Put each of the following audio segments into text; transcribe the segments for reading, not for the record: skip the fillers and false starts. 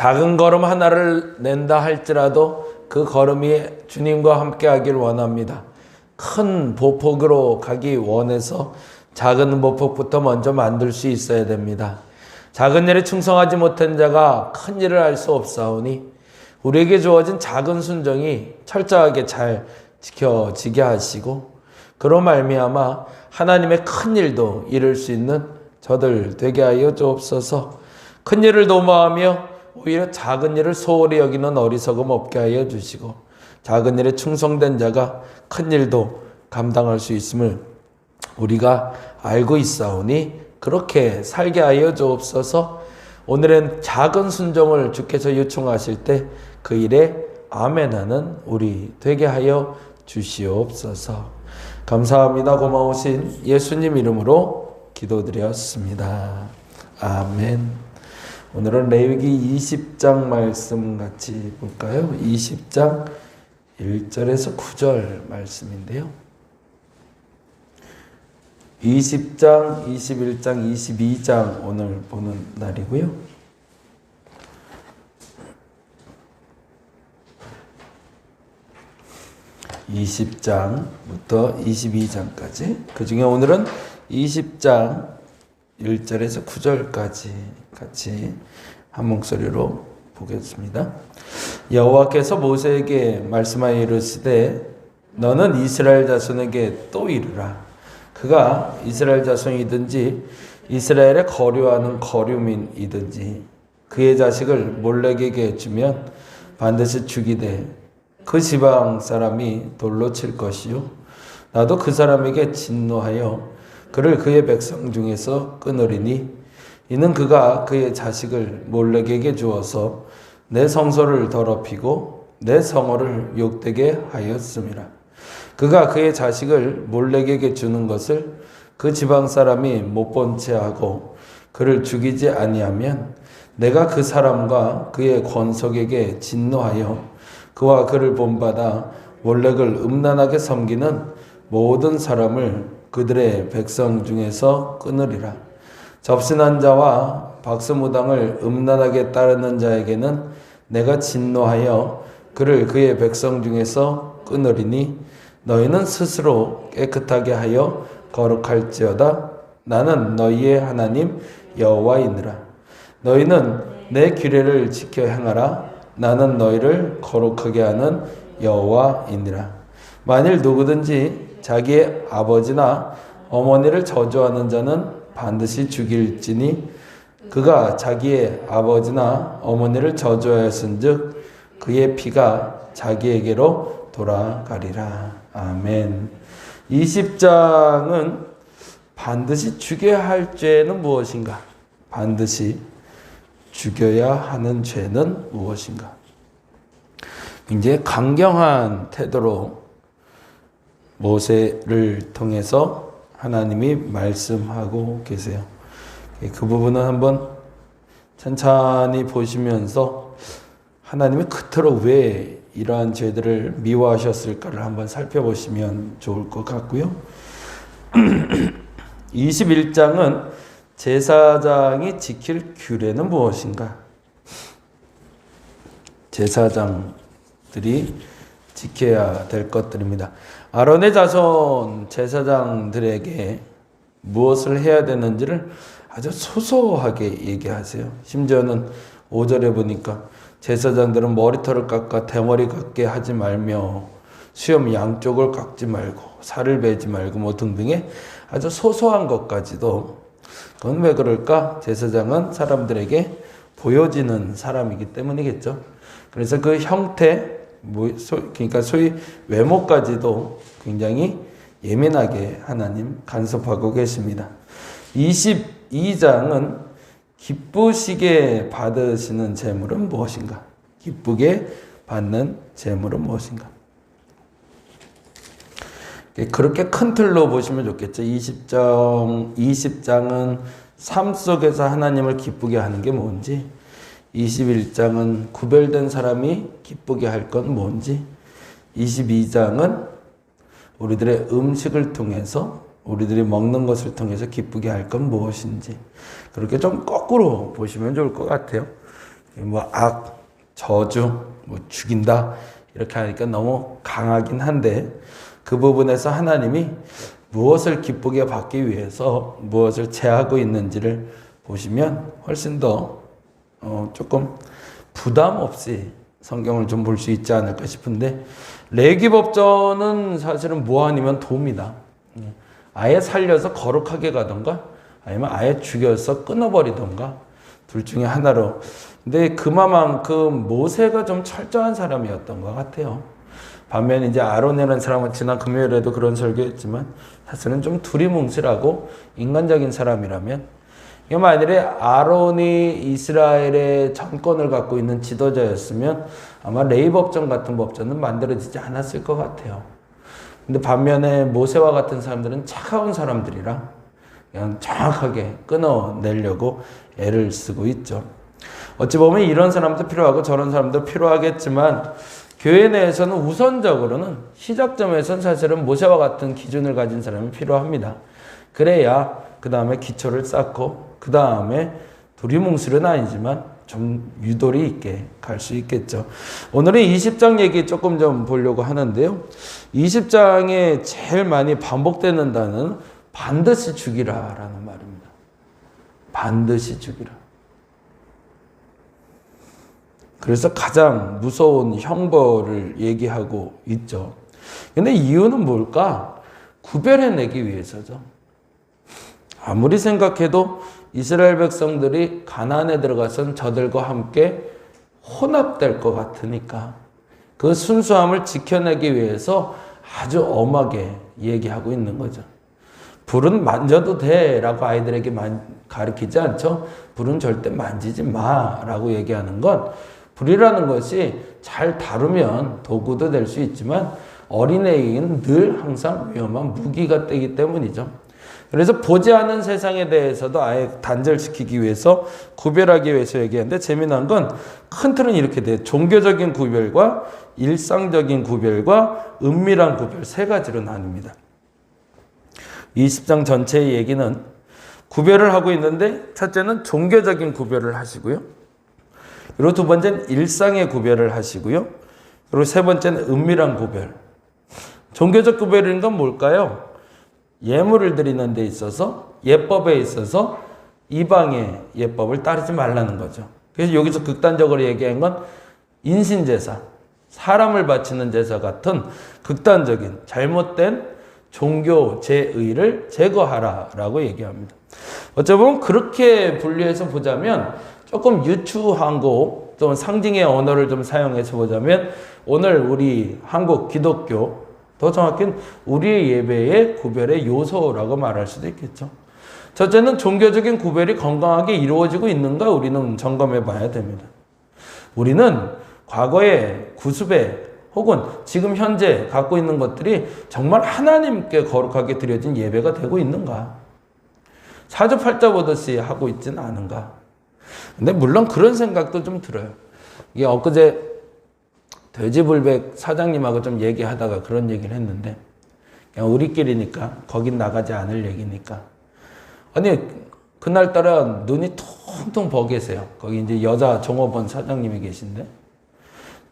작은 걸음 하나를 낸다 할지라도 그 걸음이 주님과 함께 하길 원합니다. 큰 보폭으로 가기 원해서 작은 보폭부터 먼저 만들 수 있어야 됩니다. 작은 일에 충성하지 못한 자가 큰 일을 할 수 없사오니 우리에게 주어진 작은 순종이 철저하게 잘 지켜지게 하시고 그로 말미암아 하나님의 큰 일도 이룰 수 있는 저들 되게 하여 주옵소서. 큰 일을 도모하며 오히려 작은 일을 소홀히 여기는 어리석음 없게 하여 주시고 작은 일에 충성된 자가 큰 일도 감당할 수 있음을 우리가 알고 있사오니 그렇게 살게 하여 주옵소서. 오늘은 작은 순종을 주께서 요청하실 때 그 일에 아멘하는 우리 되게 하여 주시옵소서. 감사합니다. 고마우신 예수님 이름으로 기도드렸습니다. 아멘. 오늘은 레위기 20장 말씀 같이 볼까요? 20장 1절에서 9절 말씀인데요. 20장, 21장, 22장 오늘 보는 날이고요. 20장부터 22장까지 그 중에 오늘은 20장 1절에서 9절까지 같이 한 목소리로 보겠습니다. 여호와께서 모세에게 말씀하여 이르시되 너는 이스라엘 자손에게 또 이르라. 그가 이스라엘 자손이든지 이스라엘에 거류하는 거류민이든지 그의 자식을 몰렉에게 주면 반드시 죽이되 그 지방 사람이 돌로 칠 것이요 나도 그 사람에게 진노하여 그를 그의 백성 중에서 끊으리니 이는 그가 그의 자식을 몰렉에게 주어서 내 성소를 더럽히고 내 성호를 욕되게 하였음이라. 그가 그의 자식을 몰렉에게 주는 것을 그 지방 사람이 못 본 채 하고 그를 죽이지 아니하면 내가 그 사람과 그의 권속에게 진노하여 그와 그를 본받아 몰렉을 음란하게 섬기는 모든 사람을 그들의 백성 중에서 끊으리라. 접신한 자와 박수무당을 음란하게 따르는 자에게는 내가 진노하여 그를 그의 백성 중에서 끊으리니 너희는 스스로 깨끗하게 하여 거룩할지어다. 나는 너희의 하나님 여호와이니라. 너희는 내 규례를 지켜 행하라. 나는 너희를 거룩하게 하는 여호와이니라. 만일 누구든지 자기의 아버지나 어머니를 저주하는 자는 반드시 죽일지니 그가 자기의 아버지나 어머니를 저주하였은즉 그의 피가 자기에게로 돌아가리라. 아멘. 20장은 반드시 죽여야 할 죄는 무엇인가? 반드시 죽여야 하는 죄는 무엇인가? 굉장히 강경한 태도로 모세를 통해서 하나님이 말씀하고 계세요. 그 부분은 한번 천천히 보시면서 하나님이 그토록 왜 이러한 죄들을 미워하셨을까를 한번 살펴보시면 좋을 것 같고요. 21장은 제사장이 지킬 규례는 무엇인가? 제사장들이 지켜야 될 것들입니다. 아론의 자손 제사장들에게 무엇을 해야 되는지를 아주 소소하게 얘기하세요. 심지어는 5절에 보니까 제사장들은 머리털을 깎아 대머리 깎게 하지 말며 수염 양쪽을 깎지 말고 살을 베지 말고 뭐 등등의 아주 소소한 것까지도 그건 왜 그럴까? 제사장은 사람들에게 보여지는 사람이기 때문이겠죠. 그래서 그 형태, 그러니까 소위 외모까지도 굉장히 예민하게 하나님 간섭하고 계십니다. 22장은 기쁘시게 받으시는 제물은 무엇인가? 기쁘게 받는 제물은 무엇인가? 그렇게 큰 틀로 보시면 좋겠죠. 20장은 삶 속에서 하나님을 기쁘게 하는 게 뭔지, 21장은 구별된 사람이 기쁘게 할 건 뭔지, 22장은 우리들의 음식을 통해서, 우리들이 먹는 것을 통해서 기쁘게 할 건 무엇인지, 그렇게 좀 거꾸로 보시면 좋을 것 같아요. 뭐 악, 저주, 뭐 죽인다 이렇게 하니까 너무 강하긴 한데 그 부분에서 하나님이 무엇을 기쁘게 받기 위해서 무엇을 제하고 있는지를 보시면 훨씬 더 조금 부담 없이 성경을 좀 볼 수 있지 않을까 싶은데 레위기법전은 사실은 뭐 아니면 도입니다. 아예 살려서 거룩하게 가던가 아니면 아예 죽여서 끊어버리던가 둘 중에 하나로. 근데 그만큼 모세가 좀 철저한 사람이었던 것 같아요. 반면 이제 아론이라는 사람은 지난 금요일에도 그런 설교했지만 사실은 좀 두리뭉실하고 인간적인 사람이라면 만일에 아론이 이스라엘의 정권을 갖고 있는 지도자였으면 아마 레위법전 같은 법전은 만들어지지 않았을 것 같아요. 근데 반면에 모세와 같은 사람들은 차가운 사람들이라 그냥 정확하게 끊어내려고 애를 쓰고 있죠. 어찌 보면 이런 사람도 필요하고 저런 사람도 필요하겠지만 교회 내에서는 우선적으로는 시작점에서는 사실은 모세와 같은 기준을 가진 사람이 필요합니다. 그래야 그 다음에 기초를 쌓고 그 다음에 두리뭉술은 아니지만 좀 유도리 있게 갈 수 있겠죠. 오늘은 20장 얘기 조금 좀 보려고 하는데요. 20장에 제일 많이 반복되는 단어는 반드시 죽이라 라는 말입니다. 반드시 죽이라. 그래서 가장 무서운 형벌을 얘기하고 있죠. 근데 이유는 뭘까? 구별해내기 위해서죠. 아무리 생각해도 이스라엘 백성들이 가나안에 들어가선 저들과 함께 혼합될 것 같으니까 그 순수함을 지켜내기 위해서 아주 엄하게 얘기하고 있는 거죠. 불은 만져도 돼 라고 아이들에게 가르치지 않죠. 불은 절대 만지지 마 라고 얘기하는 건 불이라는 것이 잘 다루면 도구도 될 수 있지만 어린애에게는 늘 항상 위험한 무기가 되기 때문이죠. 그래서 보지 않는 세상에 대해서도 아예 단절시키기 위해서 구별하기 위해서 얘기하는데 재미난 건 큰 틀은 이렇게 돼요. 종교적인 구별과 일상적인 구별과 은밀한 구별 세 가지로 나뉩니다. 20장 전체의 얘기는 구별을 하고 있는데 첫째는 종교적인 구별을 하시고요. 그리고 두 번째는 일상의 구별을 하시고요. 그리고 세 번째는 은밀한 구별. 종교적 구별인 건 뭘까요? 예물을 드리는 데 있어서 예법에 있어서 이방의 예법을 따르지 말라는 거죠. 그래서 여기서 극단적으로 얘기한 건 인신제사, 사람을 바치는 제사 같은 극단적인 잘못된 종교 제의를 제거하라라고 얘기합니다. 어쩌면 그렇게 분류해서 보자면 조금 유추한 거, 또 상징의 언어를 좀 사용해서 보자면 오늘 우리 한국 기독교, 더 정확히는 우리의 예배의 구별의 요소라고 말할 수도 있겠죠. 첫째는 종교적인 구별이 건강하게 이루어지고 있는가 우리는 점검해 봐야 됩니다. 우리는 과거의 구습에 혹은 지금 현재 갖고 있는 것들이 정말 하나님께 거룩하게 드려진 예배가 되고 있는가? 사주팔자 보듯이 하고 있지는 않은가? 근데 물론 그런 생각도 좀 들어요. 이게 엊그제 돼지불백 사장님하고 좀 얘기하다가 그런 얘기를 했는데 그냥 우리끼리니까 거긴 나가지 않을 얘기니까 아니 그날따라 눈이 퉁퉁 버개세요. 거기 이제 여자 종업원 사장님이 계신데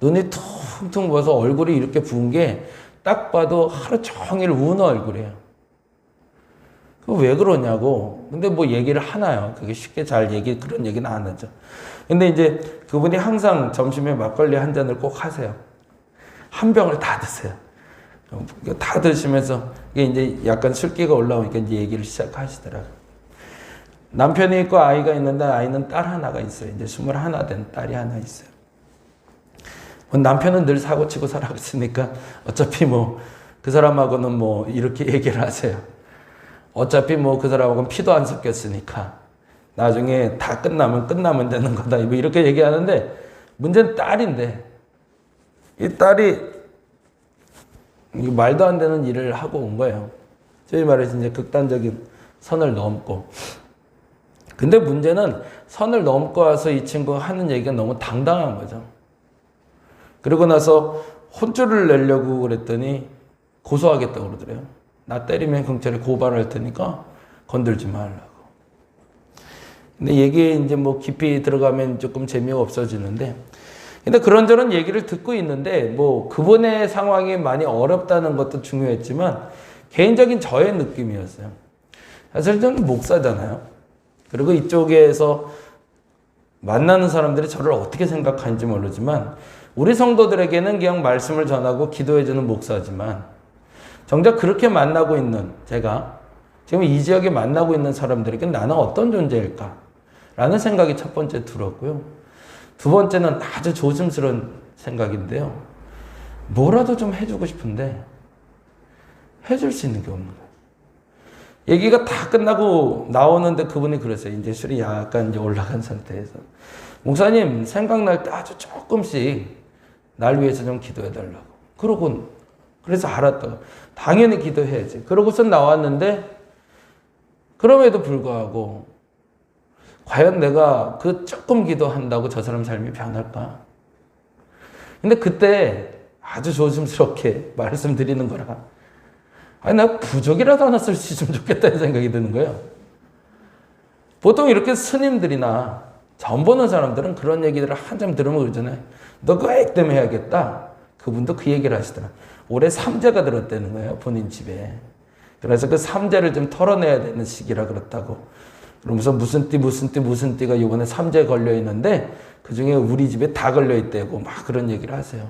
눈이 퉁퉁 부어서 얼굴이 이렇게 부은 게 딱 봐도 하루 종일 우는 얼굴이에요. 왜 그러냐고. 근데 뭐 얘기를 하나요? 그게 쉽게 그런 얘기는 안 하죠. 근데 이제 그분이 항상 점심에 막걸리 한 잔을 꼭 하세요. 한 병을 다 드세요. 다 드시면서 이게 이제 약간 술기가 올라오니까 이제 얘기를 시작하시더라고요. 남편이 있고 아이가 있는데 아이는 딸 하나가 있어요. 이제 21 된 딸이 하나 있어요. 남편은 늘 사고치고 살아갔으니까 어차피 뭐 그 사람하고는 뭐 이렇게 얘기를 하세요. 어차피 뭐 그 사람하고는 피도 안 섞였으니까 나중에 다 끝나면 되는 거다. 뭐 이렇게 얘기하는데 문제는 딸인데 이 딸이 말도 안 되는 일을 하고 온 거예요. 저희 말해서 이제 극단적인 선을 넘고. 근데 문제는 선을 넘고 와서 이 친구가 하는 얘기가 너무 당당한 거죠. 그러고 나서 혼쭐을 내려고 그랬더니 고소하겠다고 그러더래요. 나 때리면 경찰에 고발할 테니까 건들지 말라고. 근데 얘기에 이제 뭐 깊이 들어가면 조금 재미가 없어지는데, 근데 그런저런 얘기를 듣고 있는데, 뭐 그분의 상황이 많이 어렵다는 것도 중요했지만, 개인적인 저의 느낌이었어요. 사실 저는 목사잖아요. 그리고 이쪽에서 만나는 사람들이 저를 어떻게 생각하는지 모르지만, 우리 성도들에게는 그냥 말씀을 전하고 기도해주는 목사지만, 정작 그렇게 만나고 있는 제가 지금 이 지역에 만나고 있는 사람들에게 나는 어떤 존재일까? 라는 생각이 첫 번째 들었고요. 두 번째는 아주 조심스러운 생각인데요. 뭐라도 좀 해주고 싶은데 해줄 수 있는 게 없는 거예요. 얘기가 다 끝나고 나오는데 그분이 그랬어요. 이제 술이 약간 이제 올라간 상태에서. 목사님, 생각날 때 아주 조금씩 날 위해서 좀 기도해달라고. 그래서 알았다고. 당연히 기도해야지. 그러고서 나왔는데, 그럼에도 불구하고, 과연 내가 그 조금 기도한다고 저 사람 삶이 변할까? 근데 그때 아주 조심스럽게 말씀드리는 거라. 아니, 나 부족이라도 하나 쓸 수 있으면 좋겠다는 생각이 드는 거예요. 보통 이렇게 스님들이나 전 보는 사람들은 그런 얘기들을 한참 들으면 그러잖아요. 너 그거 액땜 해야겠다. 그분도 그 얘기를 하시더라. 올해 삼재가 들었다는 거예요. 본인 집에. 그래서 그 삼재를 좀 털어내야 되는 시기라 그렇다고. 그러면서 무슨 띠가 이번에 삼재 걸려 있는데 그 중에 우리 집에 다 걸려 있대고 막 그런 얘기를 하세요.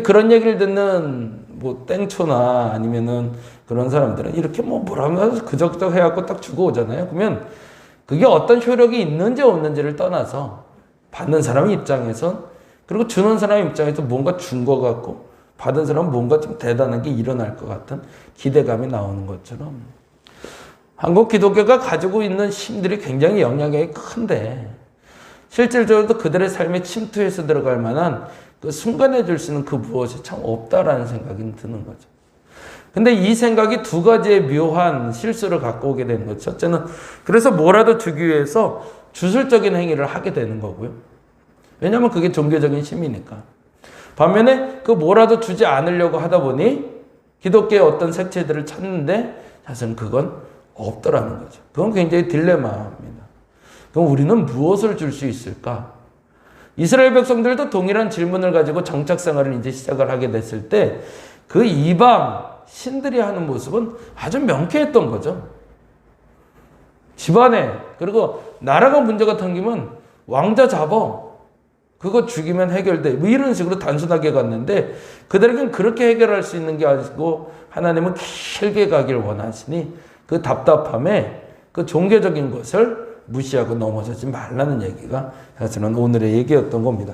그런 얘기를 듣는 뭐 땡초나 아니면은 그런 사람들은 이렇게 뭐 뭐라면 그저그저 해갖고 딱 주고 오잖아요. 그러면 그게 어떤 효력이 있는지 없는지를 떠나서 받는 사람 입장에선 그리고 주는 사람 입장에서 뭔가 준 것 같고 받은 사람은 뭔가 좀 대단한 게 일어날 것 같은 기대감이 나오는 것처럼 한국 기독교가 가지고 있는 힘들이 굉장히 영향력이 큰데 실질적으로 그들의 삶에 침투해서 들어갈 만한 그 순간에 줄 수 있는 그 무엇이 참 없다라는 생각이 드는 거죠. 근데 이 생각이 두 가지의 묘한 실수를 갖고 오게 되는 거죠. 첫째는 그래서 뭐라도 주기 위해서 주술적인 행위를 하게 되는 거고요. 왜냐하면 그게 종교적인 힘이니까. 반면에 그 뭐라도 주지 않으려고 하다 보니 기독교의 어떤 색채들을 찾는데 사실은 그건 없더라는 거죠. 그건 굉장히 딜레마입니다. 그럼 우리는 무엇을 줄 수 있을까? 이스라엘 백성들도 동일한 질문을 가지고 정착 생활을 이제 시작을 하게 됐을 때 그 이방 신들이 하는 모습은 아주 명쾌했던 거죠. 집안에 그리고 나라가 문제가 생기면 왕자 잡어 그거 죽이면 해결돼 뭐 이런 식으로 단순하게 갔는데 그들에겐 그렇게 해결할 수 있는 게 아니고 하나님은 길게 가길 원하시니 그 답답함에 그 종교적인 것을 무시하고 넘어서지 말라는 얘기가 사실은 오늘의 얘기였던 겁니다.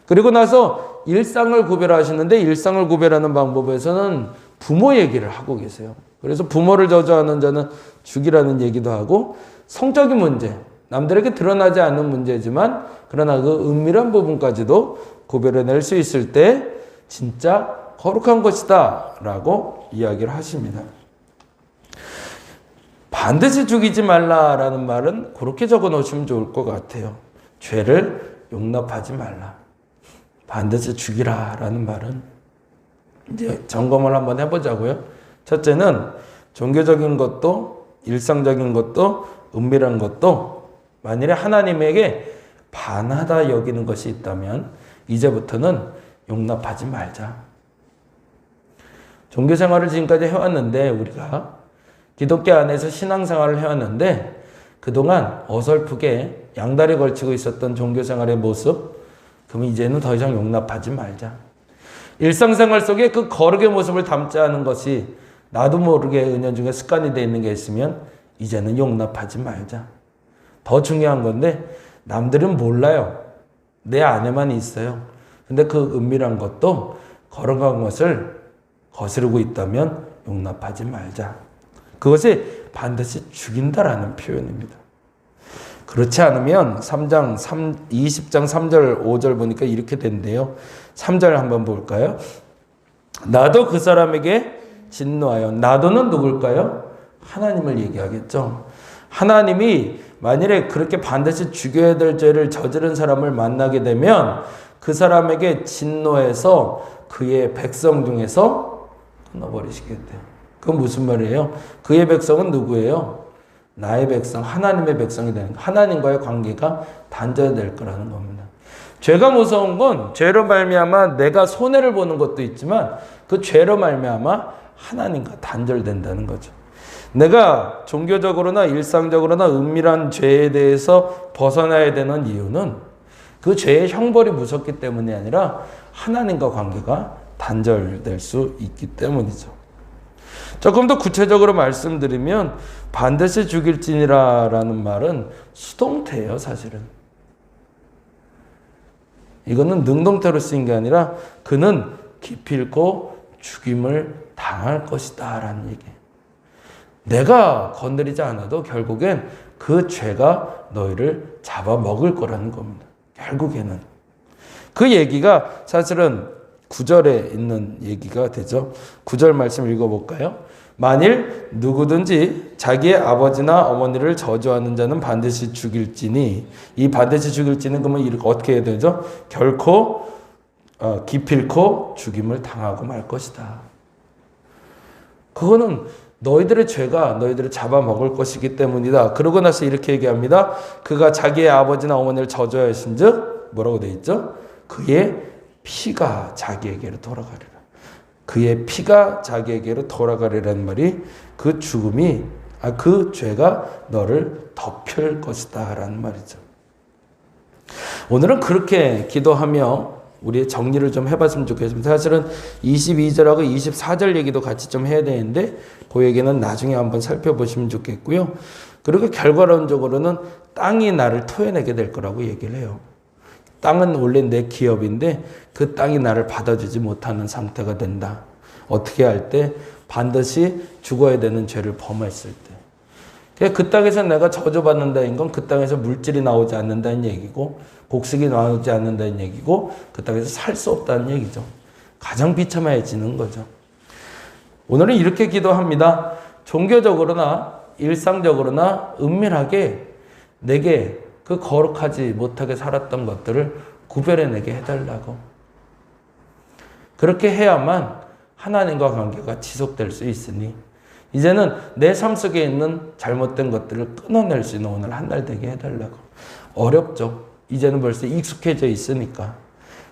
그리고 나서 일상을 구별하시는데 일상을 구별하는 방법에서는 부모 얘기를 하고 계세요. 그래서 부모를 저주하는 자는 죽이라는 얘기도 하고 성적인 문제, 남들에게 드러나지 않는 문제지만 그러나 그 은밀한 부분까지도 구별해낼 수 있을 때 진짜 거룩한 것이다 라고 이야기를 하십니다. 반드시 죽이지 말라라는 말은 그렇게 적어 놓으시면 좋을 것 같아요. 죄를 용납하지 말라. 반드시 죽이라라는 말은 이제 점검을 한번 해보자고요. 첫째는 종교적인 것도 일상적인 것도 은밀한 것도 만일에 하나님에게 반하다 여기는 것이 있다면 이제부터는 용납하지 말자. 종교생활을 지금까지 해왔는데 우리가 기독교 안에서 신앙생활을 해왔는데 그동안 어설프게 양다리 걸치고 있었던 종교생활의 모습 그럼 이제는 더 이상 용납하지 말자. 일상생활 속에 그 거룩의 모습을 담지 않은 것이 나도 모르게 은연중에 습관이 되어 있는 게 있으면 이제는 용납하지 말자. 더 중요한 건데 남들은 몰라요. 내 안에만 있어요. 근데 그 은밀한 것도 거룩한 것을 거스르고 있다면 용납하지 말자. 그것이 반드시 죽인다라는 표현입니다. 그렇지 않으면 20장 3절 5절 보니까 이렇게 된대요. 3절 한번 볼까요? 나도 그 사람에게 진노하여. 나도는 누굴까요? 하나님을 얘기하겠죠. 하나님이 만일에 그렇게 반드시 죽여야 될 죄를 저지른 사람을 만나게 되면 그 사람에게 진노해서 그의 백성 중에서 끊어버리시겠대요. 그건 무슨 말이에요? 그의 백성은 누구예요? 나의 백성, 하나님의 백성이 되는 거. 하나님과의 관계가 단절될 거라는 겁니다. 죄가 무서운 건 죄로 말미암아 내가 손해를 보는 것도 있지만 그 죄로 말미암아 하나님과 단절된다는 거죠. 내가 종교적으로나 일상적으로나 은밀한 죄에 대해서 벗어나야 되는 이유는 그 죄의 형벌이 무섭기 때문이 아니라 하나님과 관계가 단절될 수 있기 때문이죠. 조금 더 구체적으로 말씀드리면 반드시 죽일지니라라는 말은 수동태예요, 사실은. 이거는 능동태로 쓰인 게 아니라 그는 기필코 죽임을 당할 것이다 라는 얘기예요. 내가 건드리지 않아도 결국엔 그 죄가 너희를 잡아먹을 거라는 겁니다. 결국에는. 그 얘기가 사실은 9절에 있는 얘기가 되죠. 9절 말씀 읽어볼까요? 만일 누구든지 자기의 아버지나 어머니를 저주하는 자는 반드시 죽일지니, 이 반드시 죽일지는 그러면 이렇게 어떻게 해야 되죠? 결코 기필코 죽임을 당하고 말 것이다. 그거는 너희들의 죄가 너희들을 잡아먹을 것이기 때문이다. 그러고 나서 이렇게 얘기합니다. 그가 자기의 아버지나 어머니를 저주하신 즉 뭐라고 돼 있죠? 그의 피가 자기에게로 돌아가리라. 그의 피가 자기에게로 돌아가리라는 말이 그 죽음이 그 죄가 너를 덮을 것이다 라는 말이죠. 오늘은 그렇게 기도하며 우리 정리를 좀 해봤으면 좋겠습니다. 사실은 22절하고 24절 얘기도 같이 좀 해야 되는데 그 얘기는 나중에 한번 살펴보시면 좋겠고요. 그리고 결과론적으로는 땅이 나를 토해내게 될 거라고 얘기를 해요. 땅은 원래 내 기업인데 그 땅이 나를 받아주지 못하는 상태가 된다. 어떻게 할 때? 반드시 죽어야 되는 죄를 범했을 때. 그 땅에서 내가 저주받는다는 건 그 땅에서 물질이 나오지 않는다는 얘기고 곡식이 나오지 않는다는 얘기고 그 땅에서 살 수 없다는 얘기죠. 가장 비참해지는 거죠. 오늘은 이렇게 기도합니다. 종교적으로나 일상적으로나 은밀하게 내게 그 거룩하지 못하게 살았던 것들을 구별해내게 해달라고. 그렇게 해야만 하나님과 관계가 지속될 수 있으니 이제는 내 삶 속에 있는 잘못된 것들을 끊어낼 수 있는 오늘 한 날 되게 해달라고. 어렵죠. 이제는 벌써 익숙해져 있으니까.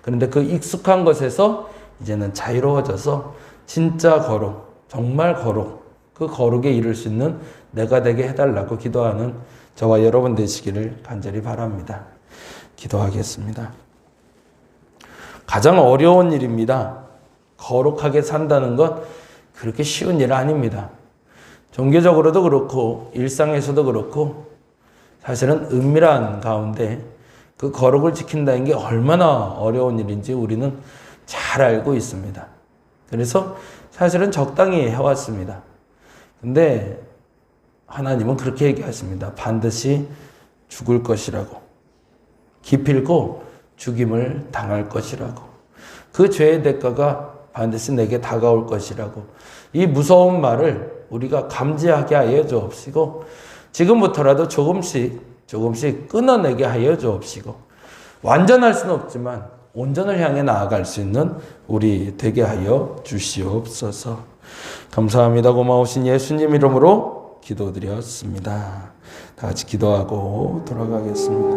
그런데 그 익숙한 것에서 이제는 자유로워져서 진짜 거룩, 정말 거룩, 그 거룩에 이룰 수 있는 내가 되게 해달라고 기도하는 저와 여러분 되시기를 간절히 바랍니다. 기도하겠습니다. 가장 어려운 일입니다. 거룩하게 산다는 것 그렇게 쉬운 일 아닙니다. 종교적으로도 그렇고 일상에서도 그렇고 사실은 은밀한 가운데 그 거룩을 지킨다는 게 얼마나 어려운 일인지 우리는 잘 알고 있습니다. 그래서 사실은 적당히 해왔습니다. 근데 하나님은 그렇게 얘기하십니다. 반드시 죽을 것이라고. 기필코 죽임을 당할 것이라고. 그 죄의 대가가 반드시 내게 다가올 것이라고. 이 무서운 말을 우리가 감지하게 하여 주옵시고 지금부터라도 조금씩 끊어내게 하여 주옵시고 완전할 수는 없지만 온전을 향해 나아갈 수 있는 우리 되게 하여 주시옵소서. 감사합니다. 고마우신 예수님 이름으로 기도드렸습니다. 다 같이 기도하고 돌아가겠습니다.